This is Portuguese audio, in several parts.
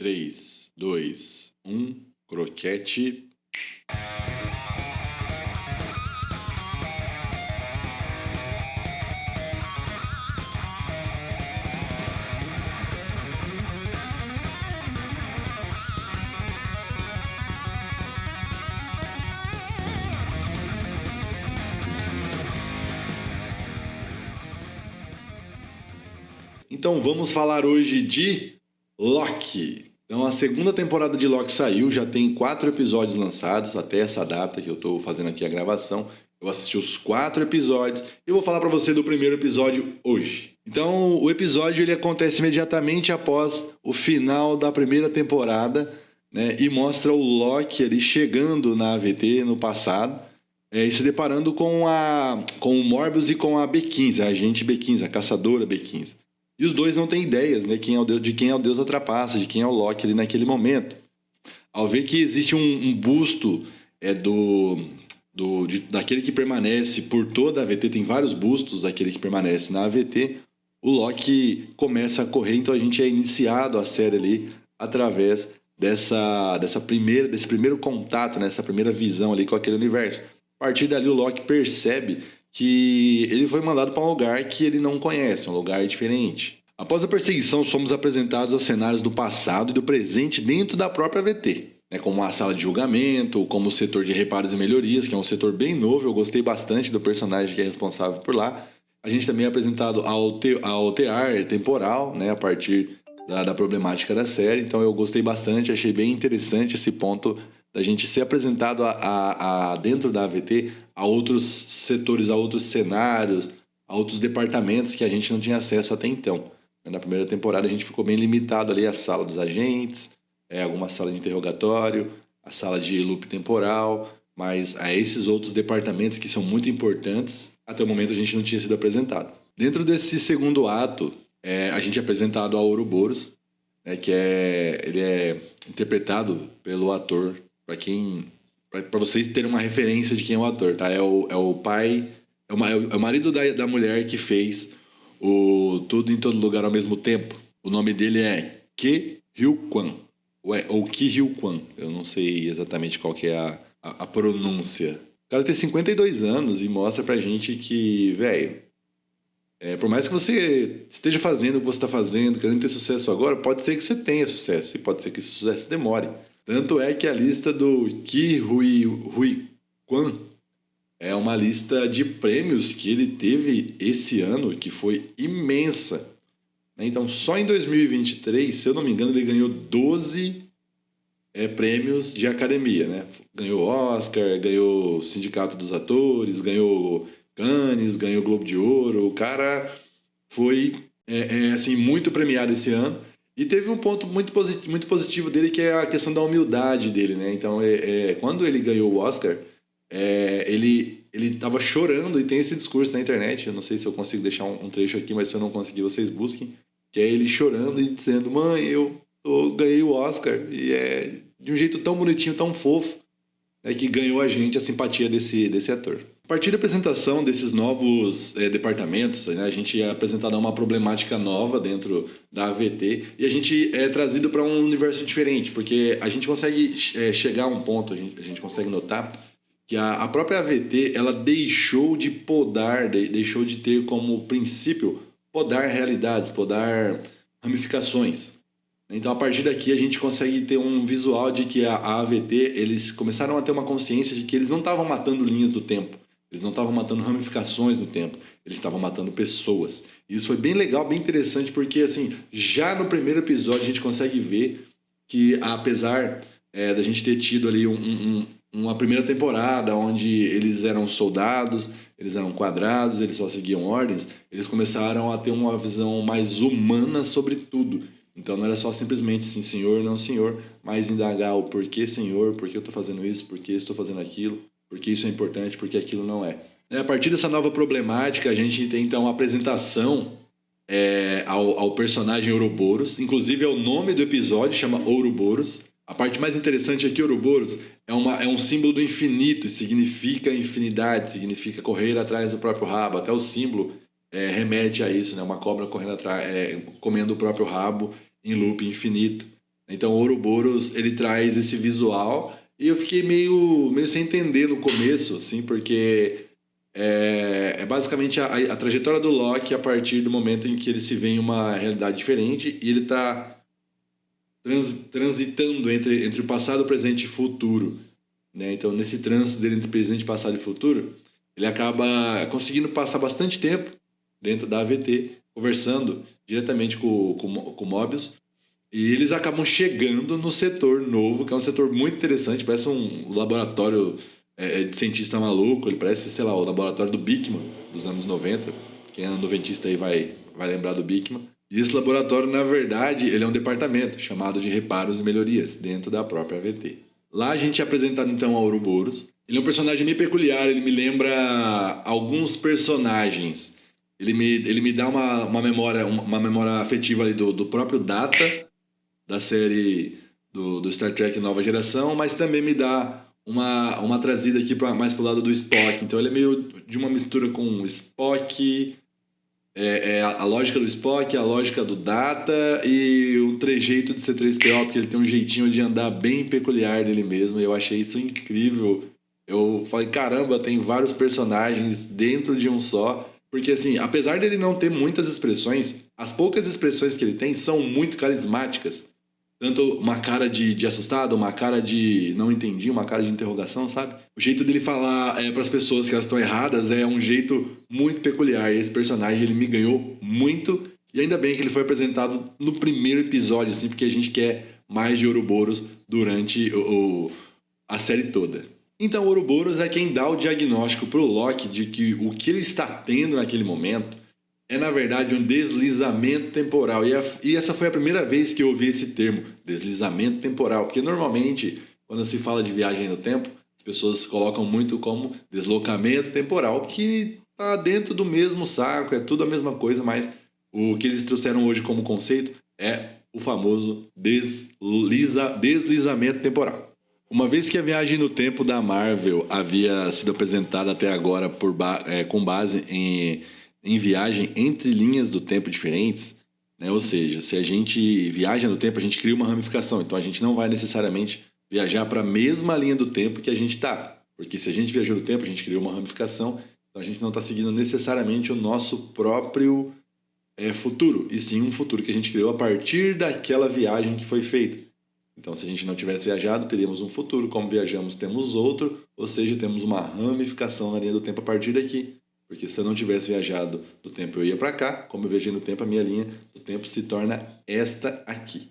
3, 2, 1, croquete. Então vamos falar hoje de Loki. Então a segunda temporada de Loki saiu, já tem 4 episódios lançados até essa data que eu estou fazendo aqui a gravação. Eu assisti os 4 episódios e vou falar para você do primeiro episódio hoje. Então o episódio ele acontece imediatamente após o final da primeira temporada, né, e mostra o Loki ali chegando na AVT no passado, e se deparando com o Morbius e com a B15, a agente B15, a caçadora B15. E os dois não têm ideias, né, de quem é o Deus da trapaça, de quem é o Loki ali naquele momento. Ao ver que existe um busto daquele que permanece por toda a AVT, tem vários bustos daquele que permanece na AVT, o Loki começa a correr, então a gente é iniciado a série ali através desse primeiro contato, né, essa primeira visão ali com aquele universo. A partir dali o Loki percebe que ele foi mandado para um lugar que ele não conhece, um lugar diferente. Após a perseguição, somos apresentados a cenários do passado e do presente dentro da própria VT, né, como a sala de julgamento, como o setor de reparos e melhorias, que é um setor bem novo, eu gostei bastante do personagem que é responsável por lá. A gente também é apresentado ao tear temporal, né, a partir da problemática da série, então eu gostei bastante, achei bem interessante esse ponto da gente ser apresentado dentro da AVT a outros setores, a outros cenários, a outros departamentos que a gente não tinha acesso até então. Na primeira temporada a gente ficou bem limitado ali à sala dos agentes, alguma sala de interrogatório, a sala de loop temporal, mas a esses outros departamentos que são muito importantes, até o momento a gente não tinha sido apresentado. Dentro desse segundo ato, a gente é apresentado ao Ouroboros, né, ele é interpretado pelo ator, para vocês terem uma referência de quem é o ator, tá? É o pai, é o marido da mulher que fez o Tudo em Todo Lugar ao Mesmo Tempo. O nome dele é Ke Huy Quan, ou Ki Huy Quan, eu não sei exatamente qual que é a pronúncia. O cara tem 52 anos e mostra pra gente que, velho, por mais que você esteja fazendo o que você está fazendo, querendo ter sucesso agora, pode ser que você tenha sucesso, e pode ser que esse sucesso demore. Tanto é que a lista do Ki Huy Quan é uma lista de prêmios que ele teve esse ano, que foi imensa. Então, só em 2023, se eu não me engano, ele ganhou 12 prêmios de academia, né? Ganhou Oscar, ganhou Sindicato dos Atores, ganhou Cannes, ganhou Globo de Ouro. O cara foi assim, muito premiado esse ano. E teve um ponto muito positivo dele, que é a questão da humildade dele, né? Então, quando ele ganhou o Oscar, ele estava chorando, e tem esse discurso na internet, eu não sei se eu consigo deixar um trecho aqui, mas se eu não conseguir, vocês busquem, que é ele chorando e dizendo: mãe, eu ganhei o Oscar, e é de um jeito tão bonitinho, tão fofo, que ganhou a simpatia desse ator. A partir da apresentação desses novos departamentos, né, a gente é apresentado a uma problemática nova dentro da AVT, e a gente é trazido para um universo diferente, porque a gente consegue chegar a um ponto, a gente consegue notar que a própria AVT ela deixou de deixou de ter como princípio podar realidades, podar ramificações. Então, a partir daqui, a gente consegue ter um visual de que a AVT, eles começaram a ter uma consciência de que eles não estavam matando linhas do tempo, eles não estavam matando ramificações do tempo, eles estavam matando pessoas. E isso foi bem legal, bem interessante, porque assim, já no primeiro episódio a gente consegue ver que, apesar da gente ter tido ali uma primeira temporada onde eles eram soldados, eles eram quadrados, eles só seguiam ordens, eles começaram a ter uma visão mais humana sobre tudo. Então não era só simplesmente sim, senhor, não senhor, mas indagar o porquê, senhor, por que eu estou fazendo isso, por que estou fazendo aquilo, por que isso é importante, por que aquilo não é. A partir dessa nova problemática, a gente tem então a apresentação ao personagem Ouroboros, inclusive é o nome do episódio, chama Ouroboros. A parte mais interessante é que Ouroboros é um símbolo do infinito, significa infinidade, significa correr atrás do próprio rabo, até o símbolo remete a isso, né? Uma cobra correndo atrás, comendo o próprio rabo em loop infinito. Então o Ouroboros, ele traz esse visual e eu fiquei meio sem entender no começo, assim, porque é basicamente a trajetória do Loki a partir do momento em que ele se vê em uma realidade diferente e ele está transitando entre o passado, presente e futuro, né? Então, nesse trânsito dele entre presente, passado e futuro, ele acaba conseguindo passar bastante tempo dentro da AVT, conversando diretamente com o Mobius, e eles acabam chegando no setor novo, que é um setor muito interessante, parece um laboratório de cientista maluco, ele parece, sei lá, o laboratório do Bikman, dos anos 90. Quem é noventista aí vai lembrar do Bikman. E esse laboratório, na verdade, ele é um departamento chamado de Reparos e Melhorias, dentro da própria AVT. Lá a gente é apresentado então ao Ouroboros. Ele é um personagem meio peculiar, ele me lembra alguns personagens. Ele me dá uma memória afetiva ali do próprio Data, da série do Star Trek Nova Geração, mas também me dá uma trazida aqui mais pro lado do Spock. Então ele é meio de uma mistura com o Spock, a lógica do Spock, a lógica do Data e o trejeito de C3PO, porque ele tem um jeitinho de andar bem peculiar dele mesmo, e eu achei isso incrível. Eu falei, caramba, tem vários personagens dentro de um só, porque assim, apesar dele não ter muitas expressões, as poucas expressões que ele tem são muito carismáticas. Tanto uma cara de assustado, uma cara de não entendi, uma cara de interrogação, sabe? O jeito dele falar para as pessoas que elas estão erradas é um jeito muito peculiar. E esse personagem, ele me ganhou muito. E ainda bem que ele foi apresentado no primeiro episódio, assim, porque a gente quer mais de Ouroboros durante a série toda. Então, Ouroboros é quem dá o diagnóstico pro Loki de que o que ele está tendo naquele momento é, na verdade, um deslizamento temporal. E essa foi a primeira vez que eu ouvi esse termo, deslizamento temporal. Porque, normalmente, quando se fala de viagem no tempo, as pessoas colocam muito como deslocamento temporal, que está dentro do mesmo saco, é tudo a mesma coisa, mas o que eles trouxeram hoje como conceito é o famoso deslizamento temporal. Uma vez que a viagem no tempo da Marvel havia sido apresentada até agora com base em viagem entre linhas do tempo diferentes, né? Ou seja, se a gente viaja no tempo, a gente cria uma ramificação. Então a gente não vai necessariamente viajar para a mesma linha do tempo que a gente está. Porque se a gente viajou no tempo, a gente criou uma ramificação, então a gente não está seguindo necessariamente o nosso próprio futuro, e sim um futuro que a gente criou a partir daquela viagem que foi feita. Então, se a gente não tivesse viajado, teríamos um futuro. Como viajamos, temos outro, ou seja, temos uma ramificação na linha do tempo a partir daqui. Porque se eu não tivesse viajado do tempo, eu ia para cá. Como eu viajei no tempo, a minha linha do tempo se torna esta aqui.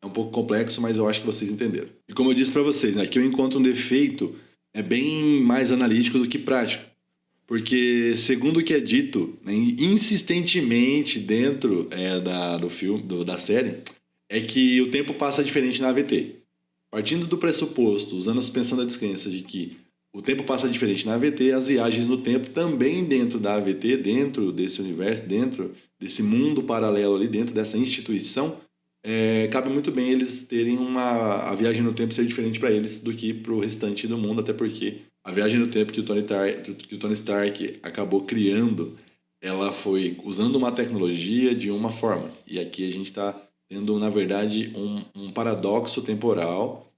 É um pouco complexo, mas eu acho que vocês entenderam. E como eu disse para vocês, né, aqui eu encontro um defeito bem mais analítico do que prático. Porque, segundo o que é dito, né, insistentemente dentro do filme, da série, é que o tempo passa diferente na AVT. Partindo do pressuposto, usando a suspensão da descrença de que o tempo passa diferente na AVT, as viagens no tempo também dentro da AVT, dentro desse universo, dentro desse mundo paralelo ali, dentro dessa instituição, cabe muito bem eles terem a viagem no tempo ser diferente para eles do que para o restante do mundo, até porque a viagem no tempo que o Tony Stark acabou criando, ela foi usando uma tecnologia de uma forma. E aqui a gente está tendo, na verdade, um paradoxo temporal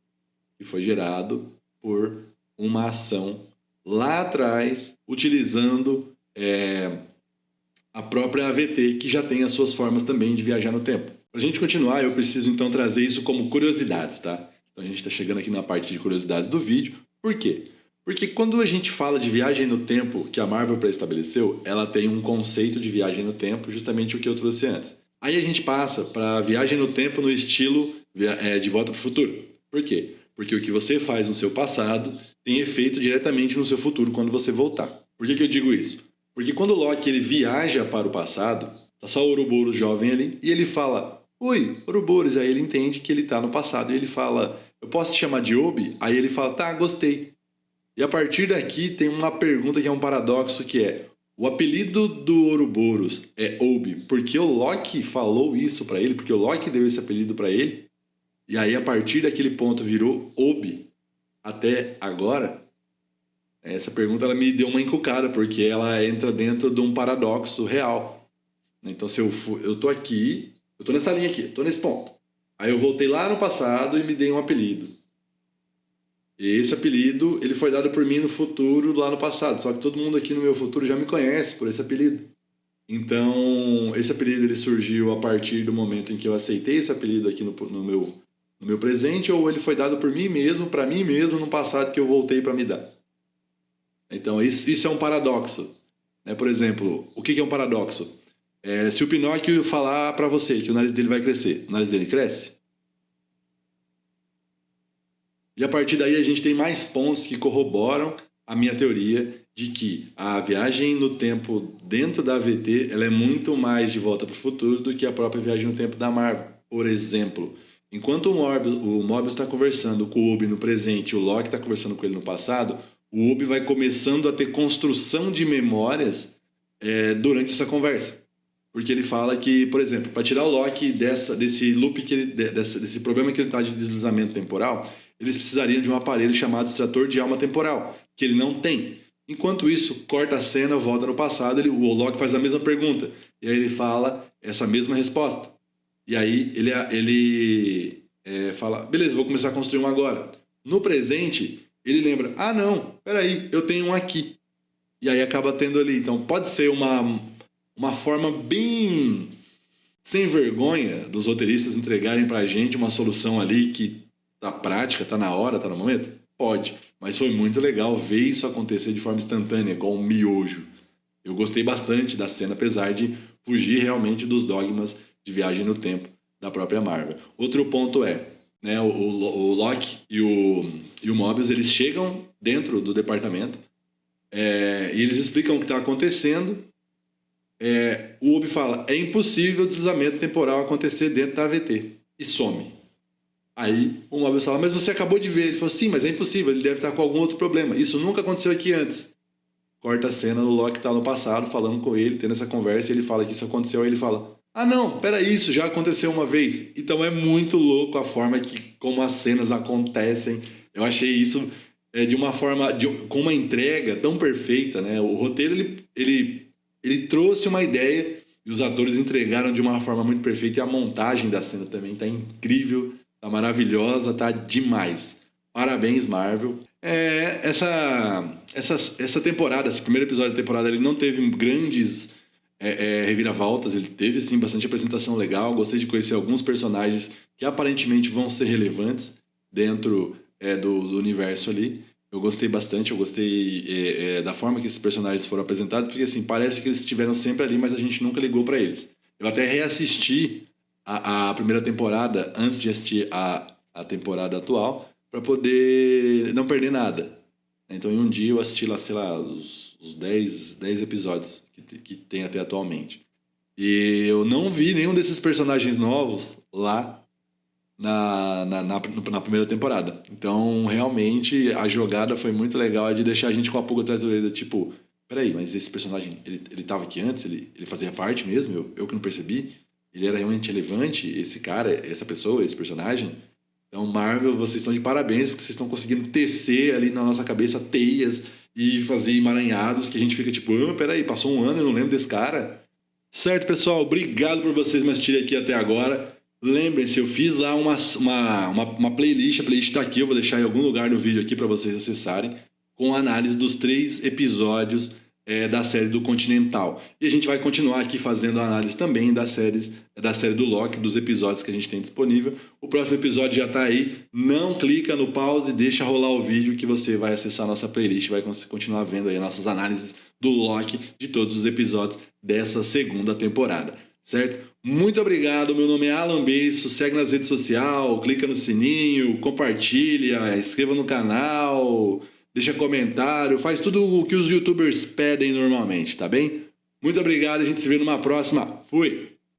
que foi gerado por uma ação lá atrás, utilizando a própria AVT, que já tem as suas formas também de viajar no tempo. Para a gente continuar, eu preciso então trazer isso como curiosidades, tá? Então a gente está chegando aqui na parte de curiosidades do vídeo. Por quê? Porque quando a gente fala de viagem no tempo que a Marvel pré-estabeleceu, ela tem um conceito de viagem no tempo, justamente o que eu trouxe antes. Aí a gente passa para viagem no tempo no estilo De Volta para o Futuro. Por quê? Porque o que você faz no seu passado tem efeito diretamente no seu futuro quando você voltar. Por que eu digo isso? Porque quando o Loki ele viaja para o passado, tá só o Ouroboros jovem ali, e ele fala, oi, Ouroboros, aí ele entende que ele tá no passado, e ele fala, eu posso te chamar de Obi? Aí ele fala, tá, gostei. E a partir daqui tem uma pergunta que é um paradoxo, que é, o apelido do Ouroboros é Obi porque o Loki falou isso para ele, porque o Loki deu esse apelido para ele, e aí a partir daquele ponto virou Obi até agora? Essa pergunta ela me deu uma encucada, porque ela entra dentro de um paradoxo real. Então, se eu tô aqui, eu tô nessa linha aqui, tô nesse ponto. Aí eu voltei lá no passado e me dei um apelido. E esse apelido, ele foi dado por mim no futuro, lá no passado. Só que todo mundo aqui no meu futuro já me conhece por esse apelido. Então, esse apelido ele surgiu a partir do momento em que eu aceitei esse apelido aqui no meu presente, ou ele foi dado por mim mesmo, para mim mesmo, no passado que eu voltei para me dar. Então, isso é um paradoxo. Né? Por exemplo, o que é um paradoxo? Se o Pinóquio falar para você que o nariz dele vai crescer, o nariz dele cresce? E a partir daí a gente tem mais pontos que corroboram a minha teoria de que a viagem no tempo dentro da AVT ela é muito mais de volta para o futuro do que a própria viagem no tempo da Marvel. Por exemplo, enquanto o Mobius está conversando com o Ubi no presente e o Loki está conversando com ele no passado, o Ubi vai começando a ter construção de memórias durante essa conversa. Porque ele fala que, por exemplo, para tirar o Loki desse loop, desse problema que ele está de deslizamento temporal, eles precisariam de um aparelho chamado extrator de alma temporal, que ele não tem. Enquanto isso, corta a cena, volta no passado, o Loki faz a mesma pergunta. E aí ele fala essa mesma resposta. E aí ele fala, beleza, vou começar a construir um agora. No presente, ele lembra, não, peraí, eu tenho um aqui. E aí acaba tendo ali. Então pode ser uma forma bem sem vergonha dos roteiristas entregarem pra gente uma solução ali que tá prática, tá na hora, tá no momento? Pode, mas foi muito legal ver isso acontecer de forma instantânea, igual um miojo. Eu gostei bastante da cena, apesar de fugir realmente dos dogmas de viagem no tempo da própria Marvel. Outro ponto né, o Loki e o Mobius, eles chegam dentro do departamento e eles explicam o que está acontecendo. O Ubi fala, é impossível o deslizamento temporal acontecer dentro da AVT. E some. Aí o Mobius fala, mas você acabou de ver. Ele falou, sim, mas é impossível, ele deve estar com algum outro problema. Isso nunca aconteceu aqui antes. Corta a cena, o Loki está no passado, falando com ele, tendo essa conversa, e ele fala que isso aconteceu, aí ele fala, não, peraí, isso já aconteceu uma vez. Então é muito louco a forma como as cenas acontecem. Eu achei isso de uma forma, com uma entrega tão perfeita, né? O roteiro, ele trouxe uma ideia, e os atores entregaram de uma forma muito perfeita, e a montagem da cena também está incrível. Tá maravilhosa, tá demais. Parabéns, Marvel. Essa temporada, esse primeiro episódio da temporada, ele não teve grandes reviravoltas, ele teve sim bastante apresentação legal. Gostei de conhecer alguns personagens que aparentemente vão ser relevantes dentro do universo ali. Eu gostei bastante, eu gostei da forma que esses personagens foram apresentados, porque assim, parece que eles estiveram sempre ali, mas a gente nunca ligou para eles. Eu até reassisti a primeira temporada antes de assistir a temporada atual para poder não perder nada. Então em um dia eu assisti lá, sei lá, os 10 episódios que tem até atualmente. E eu não vi nenhum desses personagens novos lá na primeira temporada. Então realmente a jogada foi muito legal de deixar a gente com a pulga atrás da orelha, tipo, peraí, mas esse personagem, ele tava aqui antes? Ele fazia parte mesmo? Eu que não percebi? Ele era realmente relevante, esse cara, essa pessoa, esse personagem? Então, Marvel, vocês estão de parabéns, porque vocês estão conseguindo tecer ali na nossa cabeça teias e fazer emaranhados que a gente fica tipo, peraí, passou um ano, eu não lembro desse cara. Certo, pessoal, obrigado por vocês me assistirem aqui até agora. Lembrem-se, eu fiz lá uma playlist, a playlist está aqui, eu vou deixar em algum lugar do vídeo aqui para vocês acessarem, com a análise dos 3 episódios da série do Continental. E a gente vai continuar aqui fazendo a análise também da série do Loki, dos episódios que a gente tem disponível. O próximo episódio já está aí. Não clica no pause, deixa rolar o vídeo que você vai acessar a nossa playlist e vai continuar vendo aí nossas análises do Loki de todos os episódios dessa segunda temporada. Certo? Muito obrigado, meu nome é Alan Beiço, segue nas redes sociais, clica no sininho, compartilha, inscreva no canal, deixa comentário, faz tudo o que os youtubers pedem normalmente, tá bem? Muito obrigado, a gente se vê numa próxima. Fui!